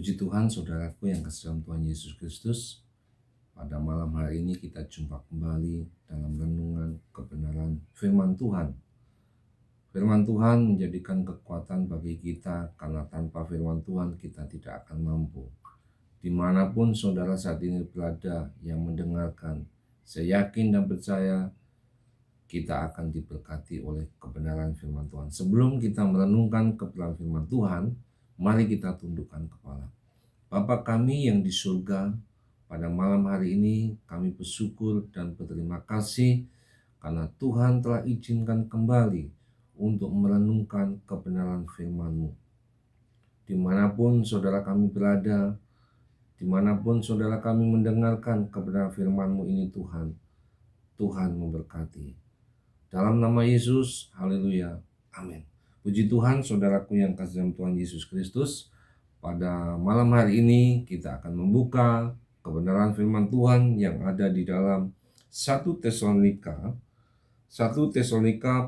Puji Tuhan, saudaraku yang kasih dalam Tuhan Yesus Kristus. Pada malam hari ini kita jumpa kembali dalam renungan kebenaran firman Tuhan. Firman Tuhan menjadikan kekuatan bagi kita, karena tanpa firman Tuhan kita tidak akan mampu. Dimanapun saudara saat ini berada yang mendengarkan, saya yakin dan percaya kita akan diberkati oleh kebenaran firman Tuhan. Sebelum kita merenungkan kebenaran firman Tuhan, mari kita tundukkan kepala. Bapa kami yang di surga, pada malam hari ini kami bersyukur dan berterima kasih karena Tuhan telah izinkan kembali untuk merenungkan kebenaran firman-Mu. Dimanapun saudara kami berada, dimanapun saudara kami mendengarkan kebenaran firman-Mu ini Tuhan, Tuhan memberkati. Dalam nama Yesus, haleluya, amin. Puji Tuhan, saudaraku yang kasih dalam Tuhan Yesus Kristus. Pada malam hari ini kita akan membuka kebenaran firman Tuhan yang ada di dalam 1 Tesalonika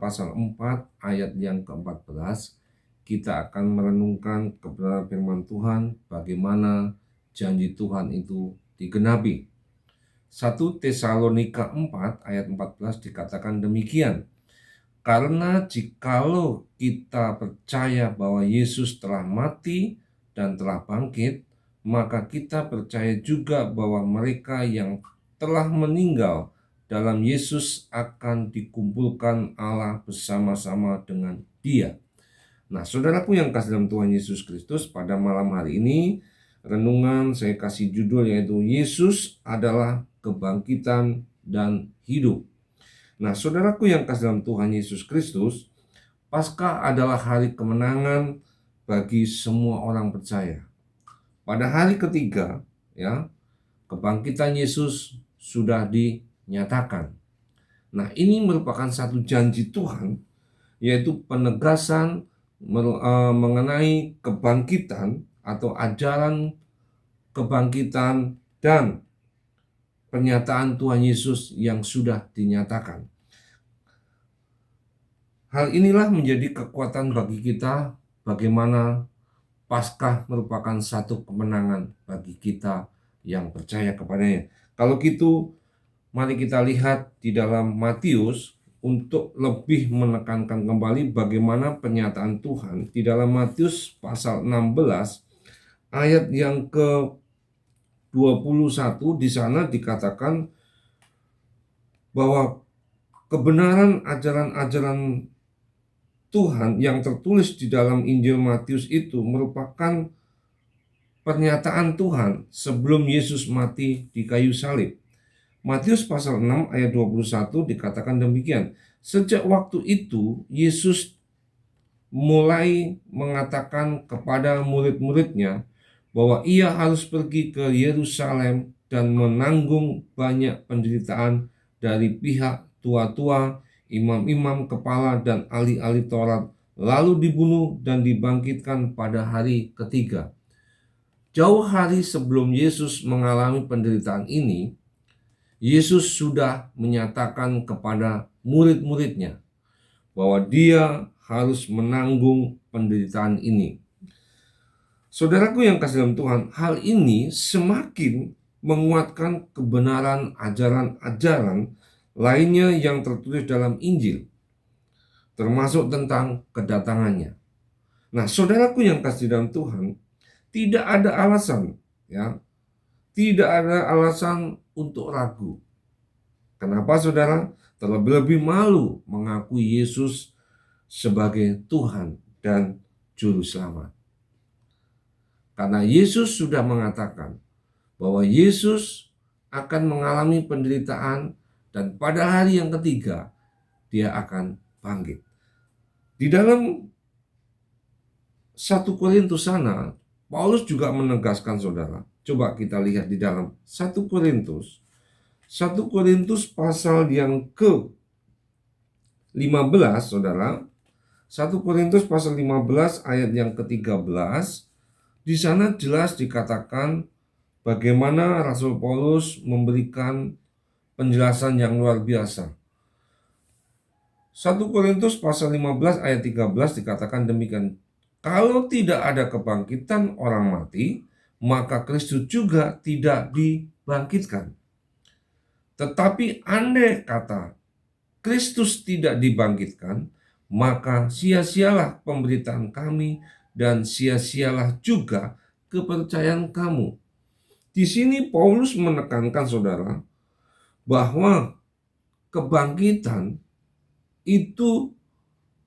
pasal 4 ayat yang ke-14. Kita akan merenungkan kebenaran firman Tuhan, bagaimana janji Tuhan itu digenapi. 1 Tesalonika 4 ayat 14 dikatakan demikian. Karena jikalau kita percaya bahwa Yesus telah mati dan telah bangkit, maka kita percaya juga bahwa mereka yang telah meninggal dalam Yesus akan dikumpulkan Allah bersama-sama dengan Dia. Nah, saudaraku yang kasih dalam Tuhan Yesus Kristus, pada malam hari ini renungan saya kasih judul yaitu Yesus adalah kebangkitan dan hidup. Nah, saudaraku yang kasih dalam Tuhan Yesus Kristus, Paskah adalah hari kemenangan bagi semua orang percaya. Pada hari ketiga, kebangkitan Yesus sudah dinyatakan. Nah, ini merupakan satu janji Tuhan, yaitu penegasan mengenai kebangkitan atau ajaran kebangkitan dan pernyataan Tuhan Yesus yang sudah dinyatakan. Hal inilah menjadi kekuatan bagi kita, bagaimana Paskah merupakan satu kemenangan bagi kita yang percaya kepadanya. Kalau gitu, mari kita lihat di dalam Matius untuk lebih menekankan kembali bagaimana pernyataan Tuhan di dalam Matius pasal 16 ayat yang ke-21. Di sana dikatakan bahwa kebenaran ajaran-ajaran Tuhan yang tertulis di dalam Injil Matius itu merupakan pernyataan Tuhan sebelum Yesus mati di kayu salib. Matius pasal 6 ayat 21 dikatakan demikian. Sejak waktu itu Yesus mulai mengatakan kepada murid-muridnya bahwa ia harus pergi ke Yerusalem dan menanggung banyak penderitaan dari pihak tua-tua, imam-imam kepala dan ahli-ahli Taurat, lalu dibunuh dan dibangkitkan pada hari ketiga. Jauh hari sebelum Yesus mengalami penderitaan ini, Yesus sudah menyatakan kepada murid-muridnya bahwa dia harus menanggung penderitaan ini. Saudaraku yang kasih dalam Tuhan, hal ini semakin menguatkan kebenaran ajaran-ajaran lainnya yang tertulis dalam Injil, termasuk tentang kedatangannya. Nah, saudaraku yang kasih dalam Tuhan, tidak ada alasan, tidak ada alasan untuk ragu. Kenapa saudara? Terlebih-lebih malu mengakui Yesus sebagai Tuhan dan Juru Selamat. Karena Yesus sudah mengatakan bahwa Yesus akan mengalami penderitaan dan pada hari yang ketiga dia akan bangkit. Di dalam 1 Korintus sana, Paulus juga menegaskan saudara. Coba kita lihat di dalam 1 Korintus pasal yang ke-15 saudara. 1 Korintus pasal 15 ayat yang ke-13. Di sana jelas dikatakan bagaimana Rasul Paulus memberikan penjelasan yang luar biasa. 1 Korintus pasal 15 ayat 13 dikatakan demikian. Kalau tidak ada kebangkitan orang mati, maka Kristus juga tidak dibangkitkan. Tetapi andai kata Kristus tidak dibangkitkan, maka sia-sialah pemberitaan kami dan sia-sialah juga kepercayaan kamu. Di sini Paulus menekankan saudara bahwa kebangkitan itu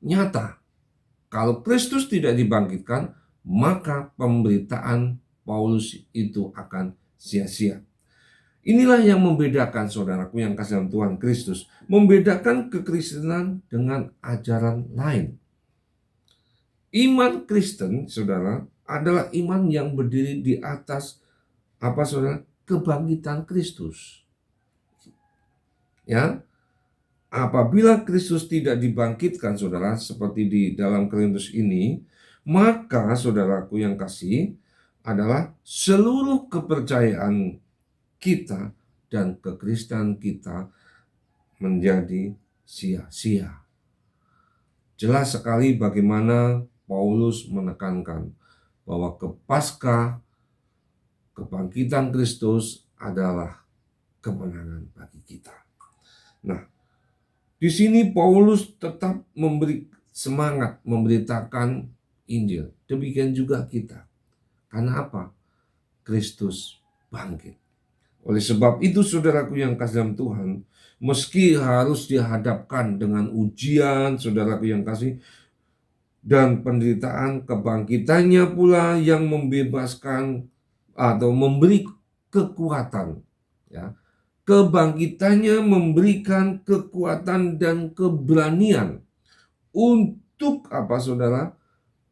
nyata. Kalau Kristus tidak dibangkitkan, maka pemberitaan Paulus itu akan sia-sia. Inilah yang membedakan saudaraku yang kasih dalam Tuhan Kristus, membedakan kekristenan dengan ajaran lain. Iman Kristen, saudara, adalah iman yang berdiri di atas apa saudara? Kebangkitan Kristus. Ya, apabila Kristus tidak dibangkitkan, saudara, seperti di dalam Korintus ini, maka saudaraku yang kasih adalah seluruh kepercayaan kita dan kekristenan kita menjadi sia-sia. Jelas sekali bagaimana Paulus menekankan bahwa kebangkitan Kristus adalah kemenangan bagi kita. Nah, di sini Paulus tetap memberi semangat memberitakan Injil. Demikian juga kita. Karena apa? Kristus bangkit. Oleh sebab itu saudaraku yang kasih dalam Tuhan, meski harus dihadapkan dengan ujian, saudaraku yang kasih, dan penderitaan, kebangkitannya pula yang membebaskan atau memberi kekuatan. Ya. Kebangkitannya memberikan kekuatan dan keberanian untuk apa saudara?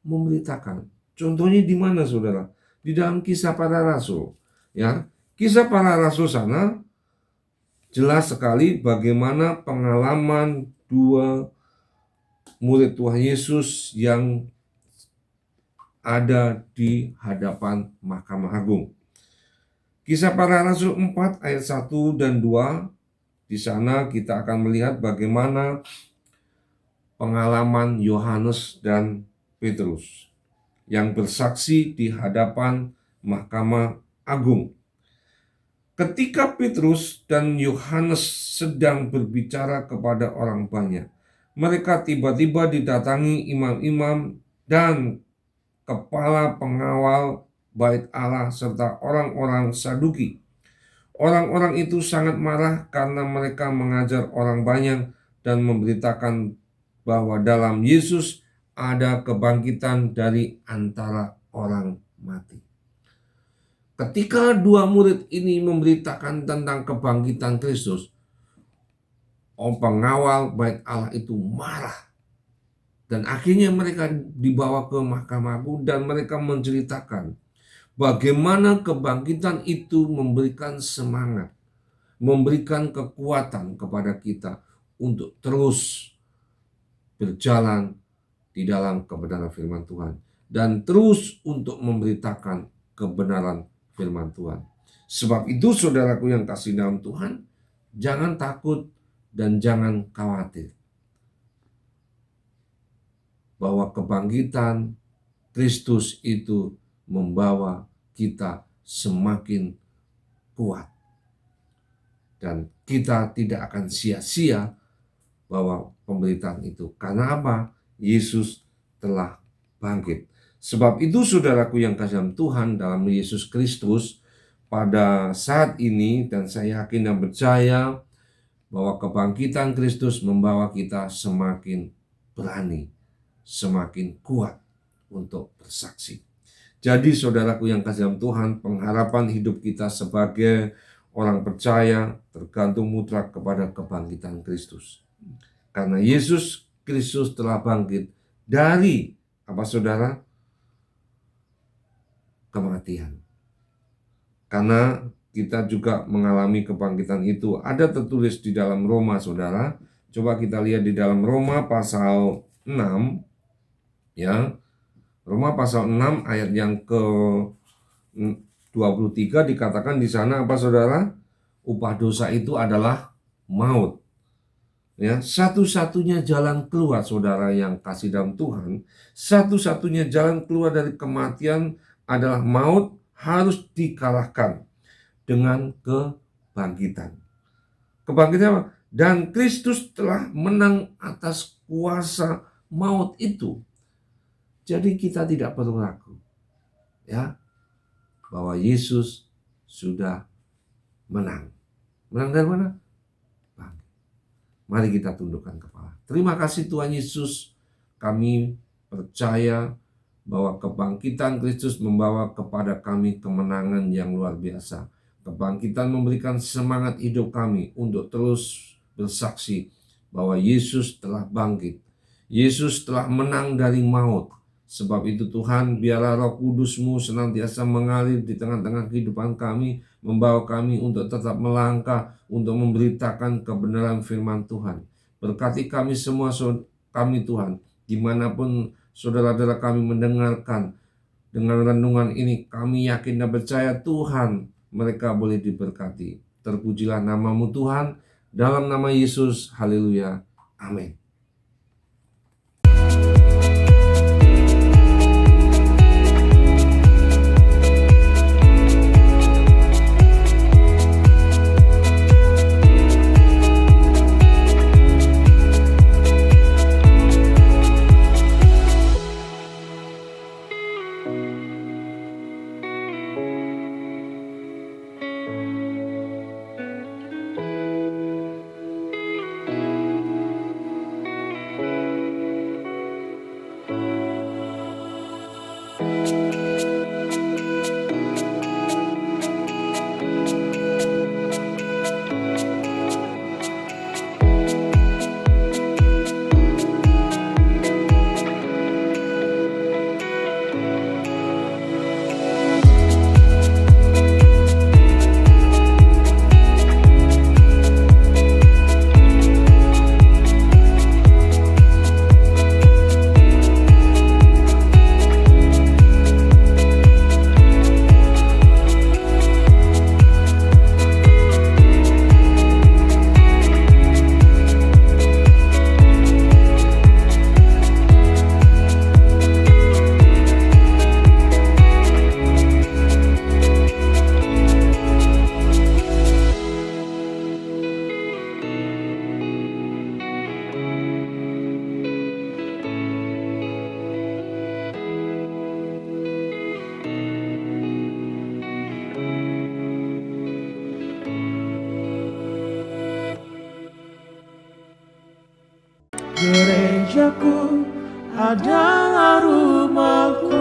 Memberitakan. Contohnya di mana saudara? Di dalam Kisah Para Rasul. Ya. Kisah Para Rasul sana jelas sekali bagaimana pengalaman dua murid Tuhan Yesus yang ada di hadapan Mahkamah Agung. Kisah Para Rasul 4 ayat 1 dan 2, di sana kita akan melihat bagaimana pengalaman Yohanes dan Petrus yang bersaksi di hadapan Mahkamah Agung. Ketika Petrus dan Yohanes sedang berbicara kepada orang banyak, mereka tiba-tiba didatangi imam-imam dan kepala pengawal bait Allah serta orang-orang Saduki. Orang-orang itu sangat marah karena mereka mengajar orang banyak dan memberitakan bahwa dalam Yesus ada kebangkitan dari antara orang mati. Ketika dua murid ini memberitakan tentang kebangkitan Kristus, pengawal bait Allah itu marah. Dan akhirnya mereka dibawa ke Mahkamah Agung dan mereka menceritakan bagaimana kebangkitan itu memberikan semangat, memberikan kekuatan kepada kita untuk terus berjalan di dalam kebenaran firman Tuhan. Dan terus untuk memberitakan kebenaran firman Tuhan. Sebab itu saudaraku yang kasih dalam Tuhan, jangan takut dan jangan khawatir. Bahwa kebangkitan Kristus itu membawa kita semakin kuat. Dan kita tidak akan sia-sia bahwa pemberitaan itu. Karena apa? Yesus telah bangkit. Sebab itu saudaraku yang kasih dalam Tuhan, dalam Yesus Kristus, pada saat ini, dan saya yakin dan percaya bahwa kebangkitan Kristus membawa kita semakin berani, semakin kuat untuk bersaksi. Jadi saudaraku yang kasih dalam Tuhan, pengharapan hidup kita sebagai orang percaya tergantung mutlak kepada kebangkitan Kristus. Karena Yesus Kristus telah bangkit dari apa saudara? Kematian. Karena kita juga mengalami kebangkitan itu. Ada tertulis di dalam Roma saudara. Coba kita lihat di dalam Roma pasal 6. Ya, Roma pasal 6 ayat yang ke-23 dikatakan di sana apa saudara? Upah dosa itu adalah maut. Ya, satu-satunya jalan keluar saudara yang kasih dalam Tuhan, satu-satunya jalan keluar dari kematian adalah maut harus dikalahkan dengan kebangkitan. Kebangkitan apa? Dan Kristus telah menang atas kuasa maut itu. Jadi kita tidak perlu ragu, ya, bahwa Yesus sudah menang. Menang dari mana? Bangkit. Mari kita tundukkan kepala. Terima kasih Tuhan Yesus. Kami percaya bahwa kebangkitan Kristus membawa kepada kami kemenangan yang luar biasa. Kebangkitan memberikan semangat hidup kami untuk terus bersaksi bahwa Yesus telah bangkit. Yesus telah menang dari maut. Sebab itu Tuhan, biarlah Roh Kudus-Mu senantiasa mengalir di tengah-tengah kehidupan kami, membawa kami untuk tetap melangkah, untuk memberitakan kebenaran firman Tuhan. Berkati kami semua, kami Tuhan, dimanapun saudara-saudara kami mendengarkan dengan renungan ini, kami yakin dan percaya Tuhan, mereka boleh diberkati. Terpujilah nama-Mu Tuhan, dalam nama Yesus, haleluya, amin. Gerejaku adalah rumahku,